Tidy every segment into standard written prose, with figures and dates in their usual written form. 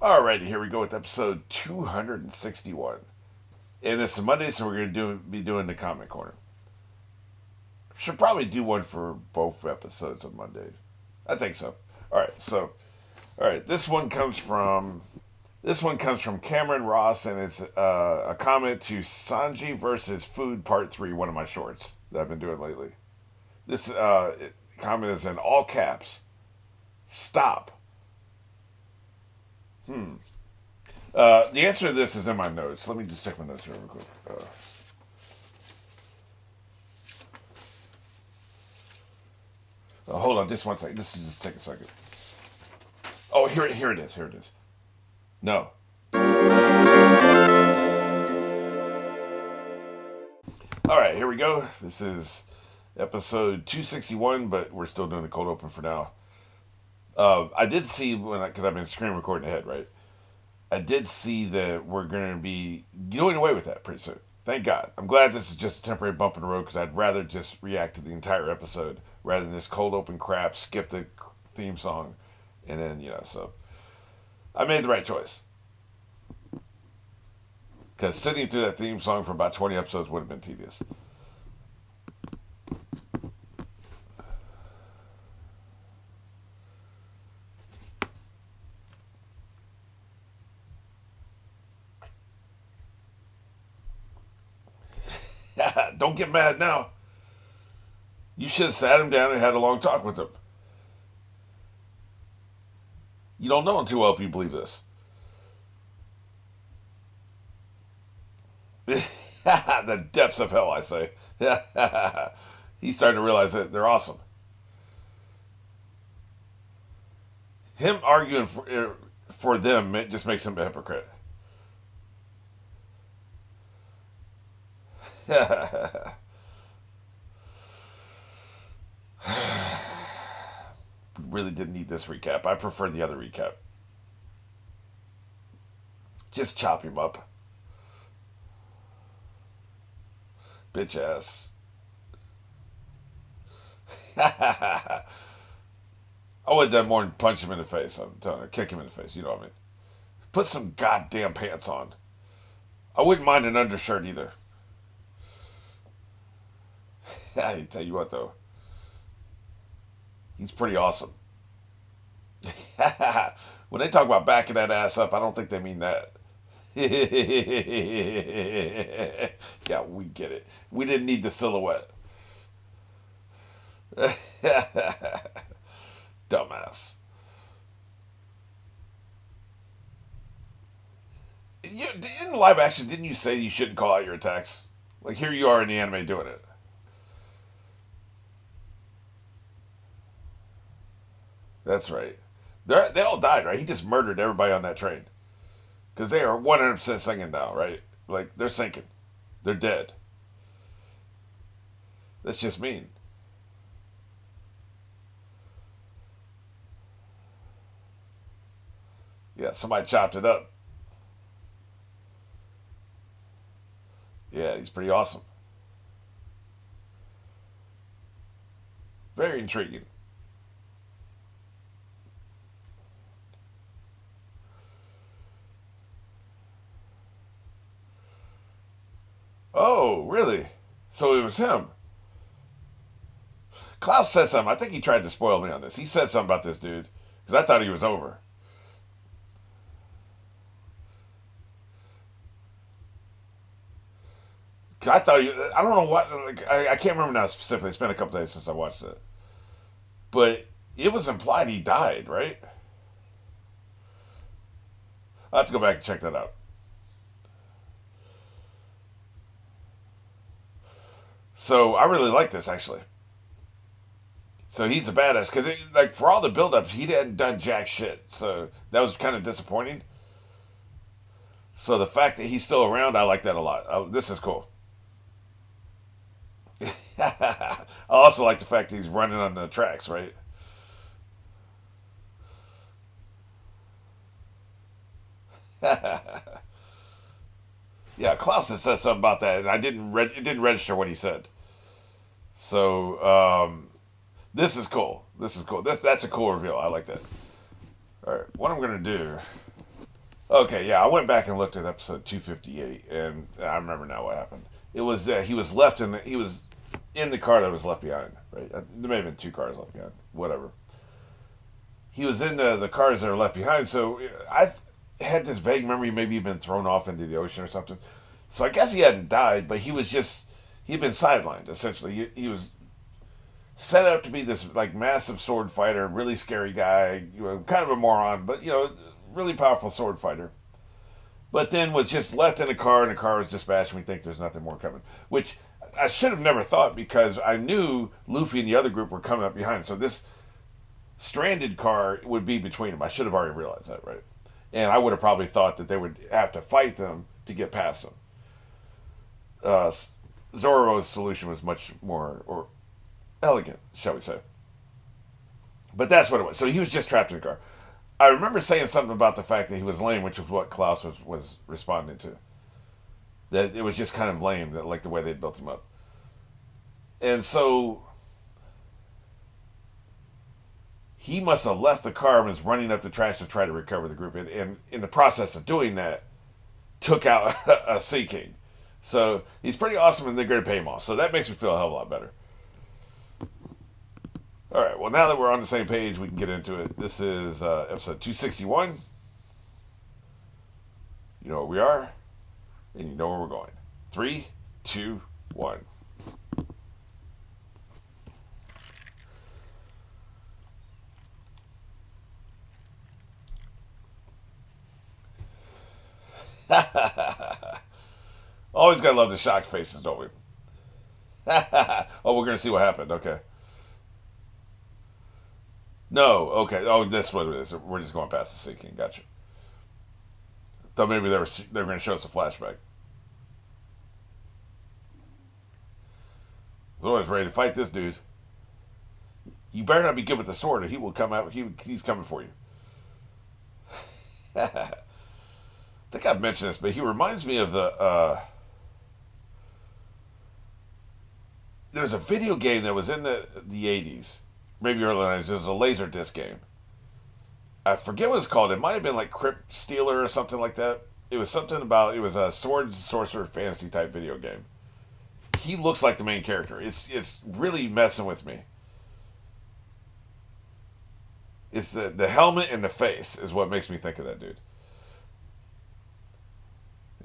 Alrighty, here we go with episode 261. And it's a Monday, so we're going to be doing the comment corner. Should probably do one for both episodes on Monday. I think so. Alright, this one comes from Cameron Ross, and it's a comment to Sanji versus Food Part 3, one of my shorts that I've been doing lately. This comment is in all caps. Stop. The answer to this is in my notes. Let me just check my notes real quick. Hold on, just one second. Just take a second. Oh, here it is. Here it is. No. All right, here we go. This is episode 261, but we're still doing the cold open for now. I did see because I've been screen recording ahead, right? I did see that we're going to be doing away with that pretty soon. Thank God. I'm glad this is just a temporary bump in the road because I'd rather just react to the entire episode rather than this cold open crap, skip the theme song, and then, so I made the right choice. Because sitting through that theme song for about 20 episodes would have been tedious. Don't get mad now. You should have sat him down and had a long talk with him. You don't know him too well if you believe this. The depths of hell, I say. He's starting to realize that they're awesome. Him arguing for them, it just makes him a hypocrite. Really didn't need this recap. I prefer the other recap. Just chop him up. Bitch ass. I would have done more than punch him in the face. I'm telling you, kick him in the face. You know what I mean? Put some goddamn pants on. I wouldn't mind an undershirt either. I tell you what, though, he's pretty awesome. When they talk about backing that ass up, I don't think they mean that. Yeah, we get it. We didn't need the silhouette. Dumbass. In live action, didn't you say you shouldn't call out your attacks? Like, here you are in the anime doing it. That's right. They all died, right? He just murdered everybody on that train. Because they are 100% sinking now, right? Like, they're sinking. They're dead. That's just mean. Yeah, somebody chopped it up. Yeah, he's pretty awesome. Very intriguing. Oh, really? So it was him. Klaus said something. I think he tried to spoil me on this. He said something about this dude because I thought he was over. I thought I don't know what. Like, I can't remember now specifically. It's been a couple days since I watched it, but it was implied he died, right? I will have to go back and check that out. So I really like this actually. So he's a badass because like for all the buildups, he hadn't done jack shit. So that was kind of disappointing. So the fact that he's still around, I like that a lot. This is cool. I also like the fact that he's running on the tracks, right? Yeah, Klaus had said something about that, and it didn't register what he said. So this is cool. That's a cool reveal. I like that. All right, what I'm gonna do Okay, yeah, I went back and looked at episode 258, and I remember now what happened. It was he was left in he was in the car that was left behind. Right, there may have been two cars left behind. Whatever. He was in the cars that are left behind. So I had this vague memory. Maybe he'd been thrown off into the ocean or something. So I guess he hadn't died, but he was just he'd been sidelined essentially. He was set up to be this like massive sword fighter, really scary guy, kind of a moron, but really powerful sword fighter. But then was just left in a car, and the car was dispatched. And we think there's nothing more coming, which I should have never thought because I knew Luffy and the other group were coming up behind. So this stranded car would be between them. I should have already realized that, right? And I would have probably thought that they would have to fight them to get past them. Uh, Zoro's solution was much more or elegant, shall we say? But that's what it was. So he was just trapped in the car. I remember saying something about the fact that he was lame, which was what Klaus was responding to. That it was just kind of lame, that like the way they built him up. And so he must have left the car and was running up the trash to try to recover the group. And in the process of doing that, took out a Sea King. So he's pretty awesome, and they're going to pay him off. So that makes me feel a hell of a lot better. All right. Well, now that we're on the same page, we can get into it. This is episode 261. You know where we are, and you know where we're going. 3, 2, 1. Always gotta love the shocked faces, don't we? Oh, we're gonna see what happened. Okay. No. Okay. Oh, that's what it is. We're just going past the Sea King. Gotcha. Thought maybe they were gonna show us a flashback. Zoro's ready to fight this dude. You better not be good with the sword, or he will come out. He's coming for you. I think I've mentioned this, but he reminds me of the. There's a video game that was in the 80s, maybe early 90s. It was a laser disc game. I forget what it's called. It might have been like Crypt Stealer or something like that. It was something about it was a sword sorcerer fantasy type video game. He looks like the main character. It's really messing with me. It's the helmet and the face is what makes me think of that dude.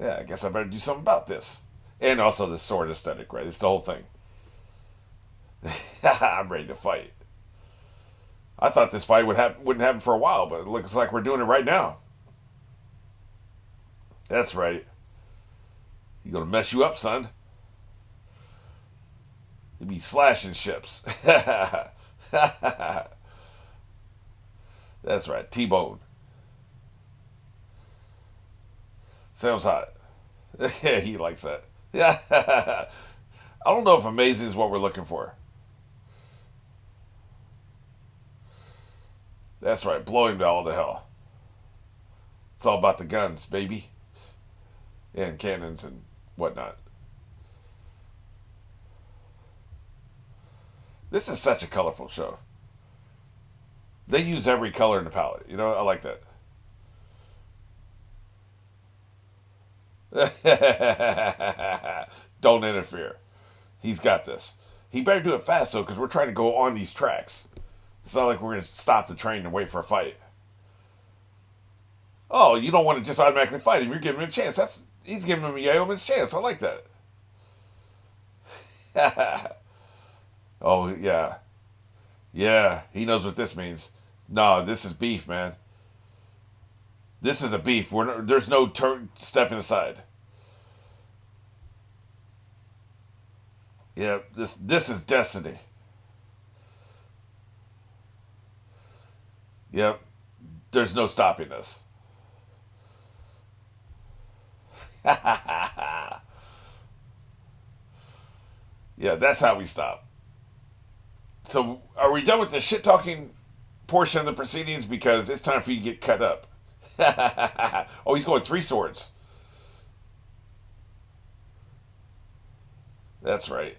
Yeah, I guess I better do something about this. And also the sword aesthetic, right? It's the whole thing. I'm ready to fight. I thought this fight wouldn't happen for a while, but it looks like we're doing it right now. That's right. He's gonna mess you up, son. He'd be slashing ships. That's right. T-bone. Sounds hot. Yeah, he likes that. Yeah. I don't know if amazing is what we're looking for. That's right. Blow him all to hell. It's all about the guns, baby. And cannons and whatnot. This is such a colorful show. They use every color in the palette. I like that. Don't interfere. He's got this. He better do it fast, though, because we're trying to go on these tracks. It's not like we're going to stop the train and wait for a fight. Oh, you don't want to just automatically fight him. You're giving him a chance. He's giving him a yeoman's chance. I like that. Oh, yeah. Yeah, he knows what this means. No, this is beef, man. This is a beef. There's no stepping aside. Yeah, this is destiny. Yep, there's no stopping us. Yeah, that's how we stop. So, are we done with the shit talking portion of the proceedings? Because it's time for you to get cut up. Oh, he's going three swords. That's right.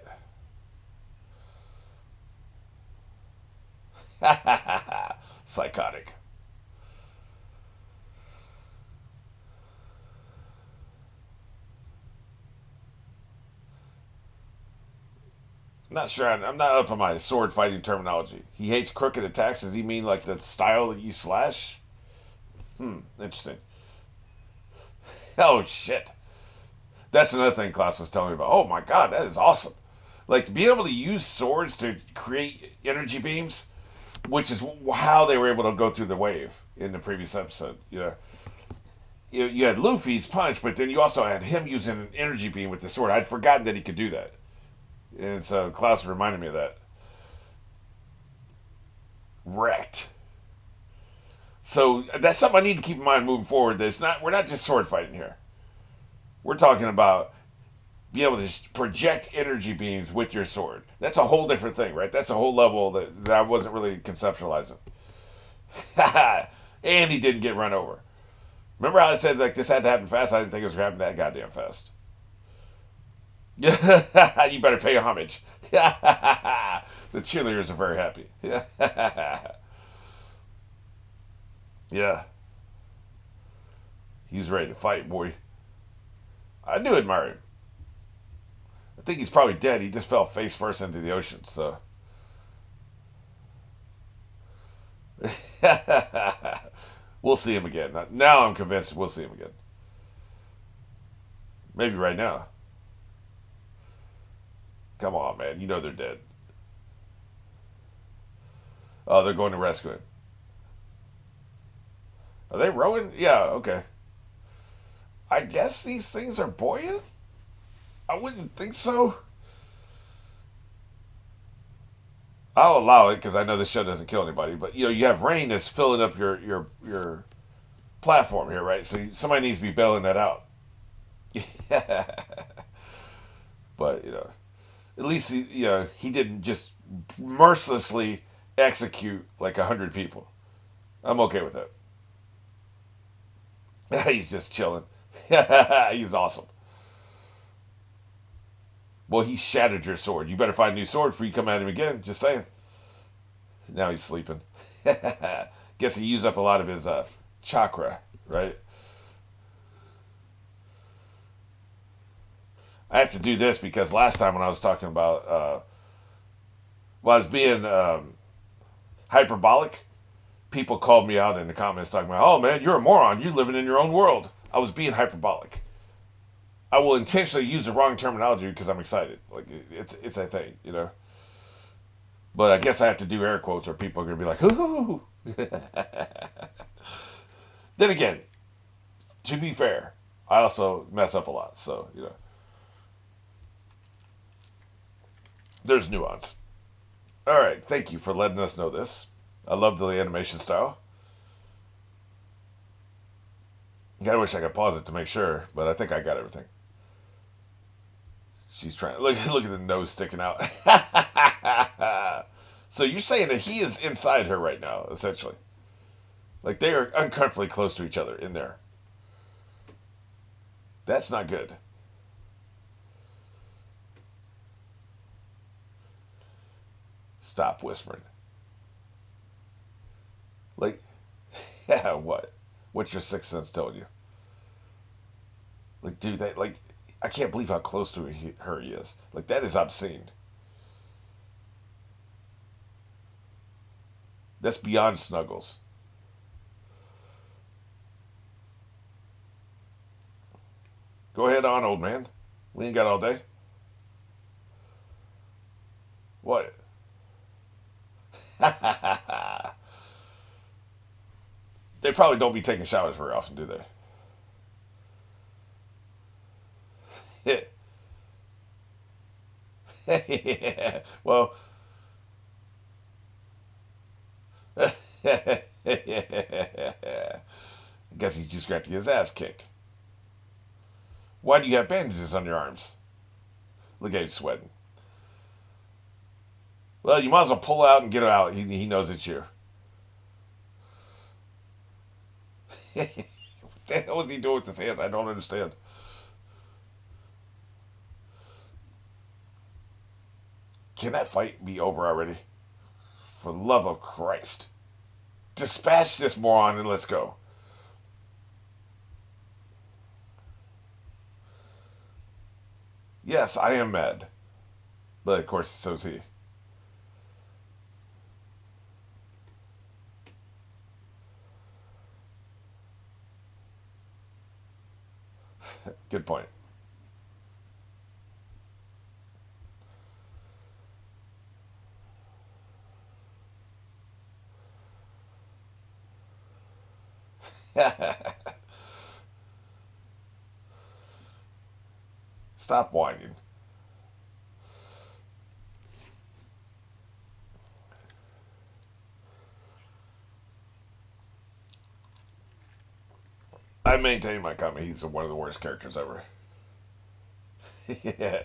Psychotic. Not sure. I'm not up on my sword fighting terminology. He hates crooked attacks. Does he mean like the style that you slash? Interesting. Oh shit. That's another thing Klaus was telling me about. Oh my god, that is awesome. Like being able to use swords to create energy beams, which is how they were able to go through the wave in the previous episode. You had Luffy's punch, but then you also had him using an energy beam with the sword. I'd forgotten that he could do that, and so Klaus reminded me of that. Wrecked. So that's something I need to keep in mind moving forward. That it's not we're not just sword fighting here. We're talking about being able to project energy beams with your sword. That's a whole different thing, right? That's a whole level that I wasn't really conceptualizing. And he didn't get run over. Remember how I said like this had to happen fast? I didn't think it was going to happen that goddamn fast. You better pay homage. The cheerleaders are very happy. Yeah. He's ready to fight, boy. I do admire him. I think he's probably dead. He just fell face first into the ocean, so. We'll see him again. Now I'm convinced we'll see him again. Maybe right now. Come on, man. You know they're dead. Oh, they're going to rescue him. Are they rowing? Yeah, okay. I guess these things are buoyant? I wouldn't think so. I'll allow it because I know this show doesn't kill anybody. But you have rain that's filling up your platform here, right? So somebody needs to be bailing that out. But at least he didn't just mercilessly execute like 100 people. I'm okay with that. He's just chilling. He's awesome. Well, he shattered your sword. You better find a new sword before you come at him again. Just saying. Now he's sleeping. Guess he used up a lot of his chakra, right? I have to do this because last time when I was talking about, I was being hyperbolic. People called me out in the comments talking about, "Oh man, you're a moron. You're living in your own world." I was being hyperbolic. I will intentionally use the wrong terminology because I'm excited. Like it's a thing. But I guess I have to do air quotes or people are gonna be like, "Hoo." Then again, to be fair, I also mess up a lot. So there's nuance. All right, thank you for letting us know this. I love the animation style. I wish I could pause it to make sure, but I think I got everything. She's trying. Look at the nose sticking out. So you're saying that he is inside her right now, essentially. Like they are uncomfortably close to each other in there. That's not good. Stop whispering. Like, yeah, what? What's your sixth sense telling you? Like, dude, I can't believe how close to her he is. Like, that is obscene. That's beyond snuggles. Go ahead on, old man. We ain't got all day. What? They probably don't be taking showers very often, do they? Yeah. Well, I guess he's just got to get his ass kicked. Why do you have bandages on your arms? Look at you sweating. Well, you might as well pull out and get out. He knows it's you. What the hell was he doing with his hands? I don't understand. Can that fight be over already? For the love of Christ. Dispatch this moron and let's go. Yes, I am mad. But of course, so's he. Good point. Stop whining. I maintain my comment. He's one of the worst characters ever. Yeah.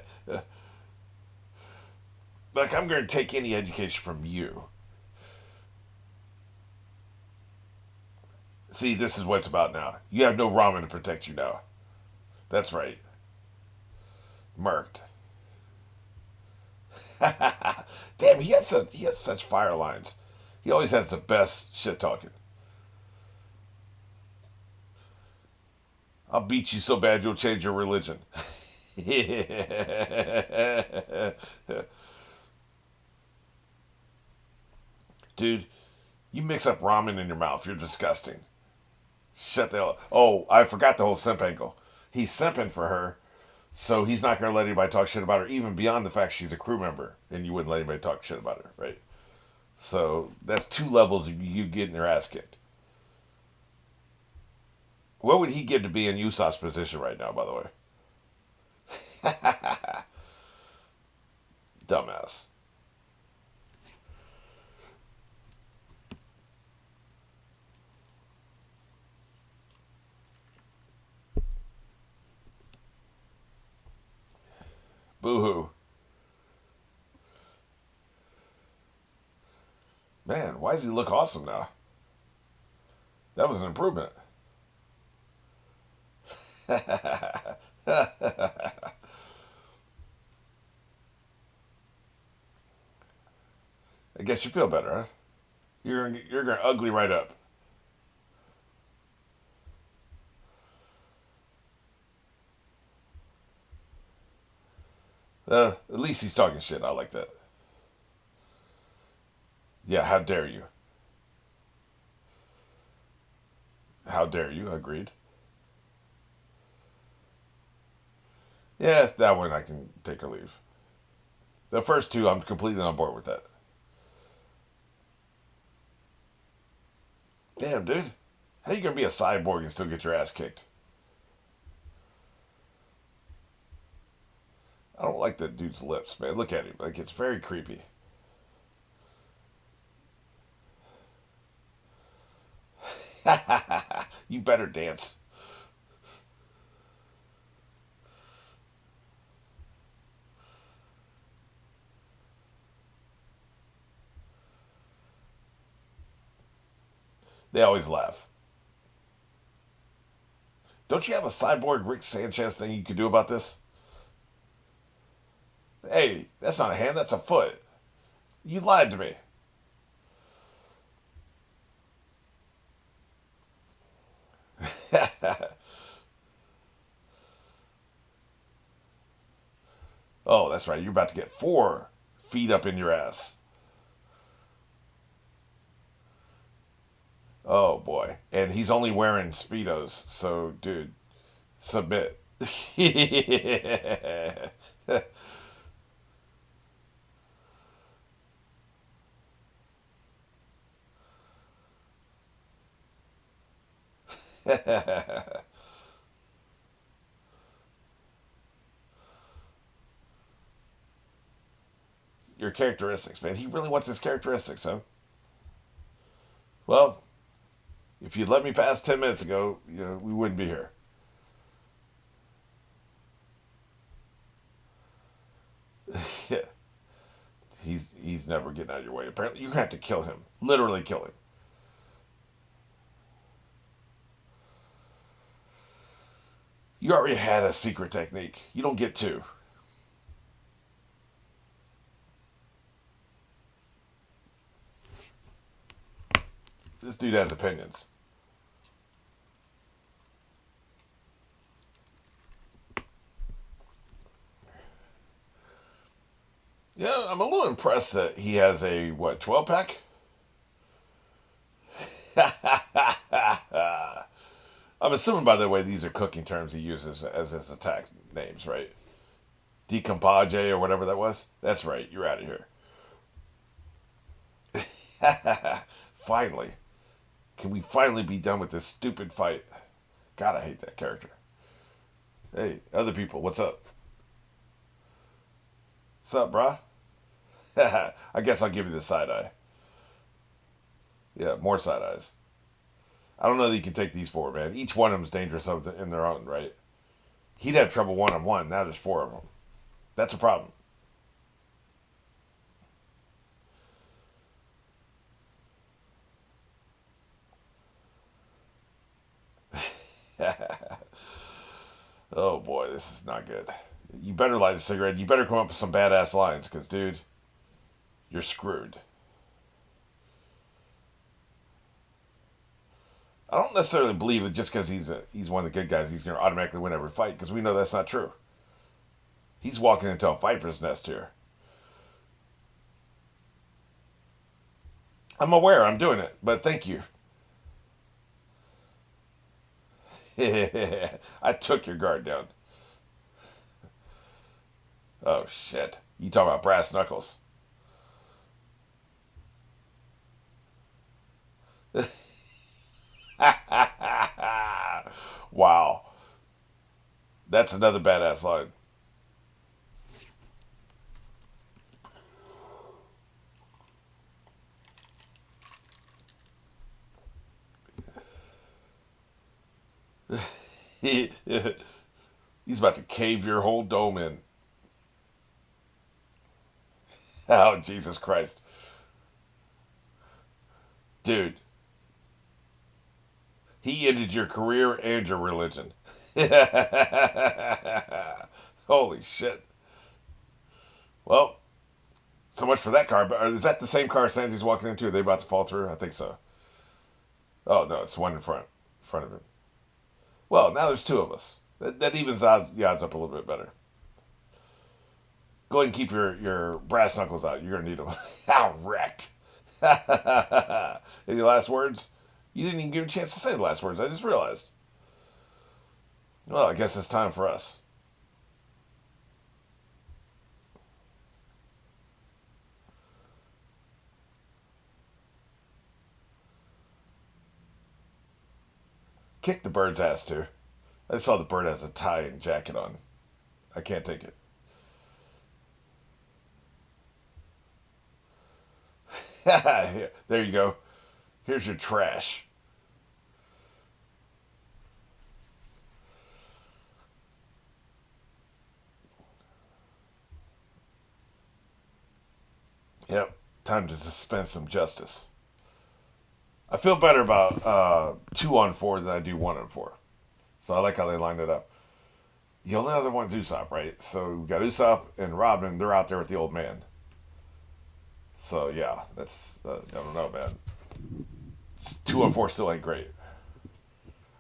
Like, I'm going to take any education from you. See, this is what it's about now. You have no ramen to protect you now. That's right. Murked. Damn, he has such fire lines. He always has the best shit talking. I'll beat you so bad you'll change your religion. Dude, you mix up ramen in your mouth. You're disgusting. Shut the hell up. Oh, I forgot the whole simp angle. He's simping for her, so he's not going to let anybody talk shit about her, even beyond the fact she's a crew member, and you wouldn't let anybody talk shit about her, right? So that's two levels of you getting your ass kicked. What would he give to be in Usopp's position right now, by the way? Dumbass. Boo hoo. Man, why does he look awesome now? That was an improvement. I guess you feel better, huh? You're gonna ugly right up. At least he's talking shit. I like that. Yeah, how dare you? How dare you? Agreed. Yeah, that one I can take or leave. The first two, I'm completely on board with that. Damn, dude. How you gonna be a cyborg and still get your ass kicked? I don't like that dude's lips, man. Look at him. Like, it's very creepy. You better dance. They always laugh. Don't you have a cyborg Rick Sanchez thing you could do about this? Hey, that's not a hand, that's a foot. You lied to me. Oh, that's right. You're about to get 4 feet up in your ass. Oh boy. And he's only wearing Speedos, so dude, submit. Your characteristics, man. He really wants his characteristics, huh? Well, if you'd let me pass 10 minutes ago, we wouldn't be here. Yeah, he's never getting out of your way. Apparently, you have to kill him. Literally kill him. You already had a secret technique. You don't get two. This dude has opinions. Yeah, I'm a little impressed that he has a what 12 pack. I'm assuming, by the way, these are cooking terms he uses as his attack names, right? Decompage or whatever that was. That's right. You're out of here. Finally, can we finally be done with this stupid fight? God, I hate that character. Hey, other people, what's up? What's up, brah? I guess I'll give you the side eye. Yeah, more side eyes. I don't know that you can take these four, man. Each one of them's dangerous in their own right. He'd have trouble one on one. Now there's four of them. That's a problem. Oh boy, this is not good. You better light a cigarette. You better come up with some badass lines, because, dude, you're screwed. I don't necessarily believe that just because he's one of the good guys, he's going to automatically win every fight, because we know that's not true. He's walking into a viper's nest here. I'm aware I'm doing it, but thank you. I took your guard down. Oh shit! You talk about brass knuckles? Wow, that's another badass line. He's about to cave your whole dome in. Oh Jesus Christ, dude! He ended your career and your religion. Holy shit! Well, so much for that car. But is that the same car Sanji's walking into? Are they about to fall through? I think so. Oh no, it's one in front of him. Well, now there's two of us. That evens the odds up a little bit better. Go ahead and keep your brass knuckles out. You're gonna need them. How wrecked. Any last words? You didn't even give a chance to say the last words. I just realized. Well, I guess it's time for us. Kick the bird's ass too. I saw the bird has a tie and jacket on. I can't take it. There you go. Here's your trash. Yep. Time to dispense some justice. I feel better about 2 on 4 than I do 1 on 4. So I like how they lined it up. The only other one's Usopp, right? So we got Usopp and Robin. They're out there with the old man. So yeah, that's I don't know, man. 2 on 4 still ain't great.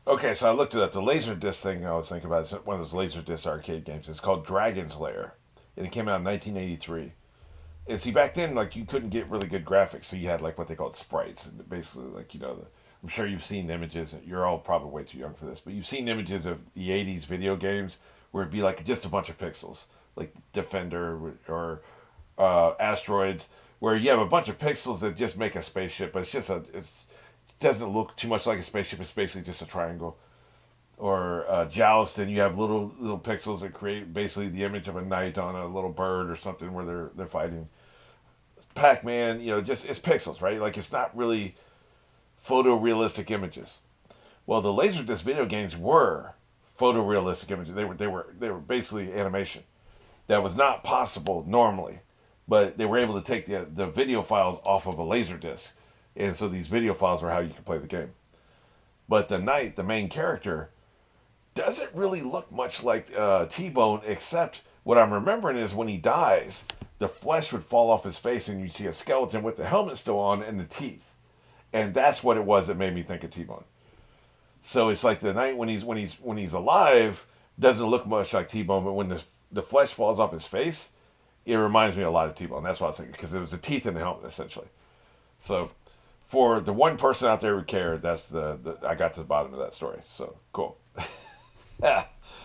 Okay, so I looked it up. The laser disc thing I was thinking about is one of those laser disc arcade games. It's called Dragon's Lair, and it came out in 1983. And see, back then, like you couldn't get really good graphics, so you had like what they called sprites, and basically, like I'm sure you've seen images. You're all probably way too young for this, but you've seen images of the '80s video games where it'd be like just a bunch of pixels, like Defender or Asteroids, where you have a bunch of pixels that just make a spaceship, but it doesn't look too much like a spaceship. It's basically just a triangle. Or Joust, and you have little pixels that create basically the image of a knight on a little bird or something where they're fighting. Pac-Man, just it's pixels, right? Like it's not really photorealistic images. Well, the Laserdisc video games were photorealistic images. They were basically animation that was not possible normally, but they were able to take the video files off of a Laserdisc, and so these video files were how you could play the game. But the knight, the main character, doesn't really look much like T-Bone, except what I'm remembering is when he dies, the flesh would fall off his face, and you'd see a skeleton with the helmet still on and the teeth, and that's what it was that made me think of T-Bone. So it's like the knight when he's alive doesn't look much like T-Bone, but when the flesh falls off his face, it reminds me a lot of T-Bone. That's what I was thinking because it was the teeth in the helmet essentially. So for the one person out there who cared, that's the I got to the bottom of that story. So cool.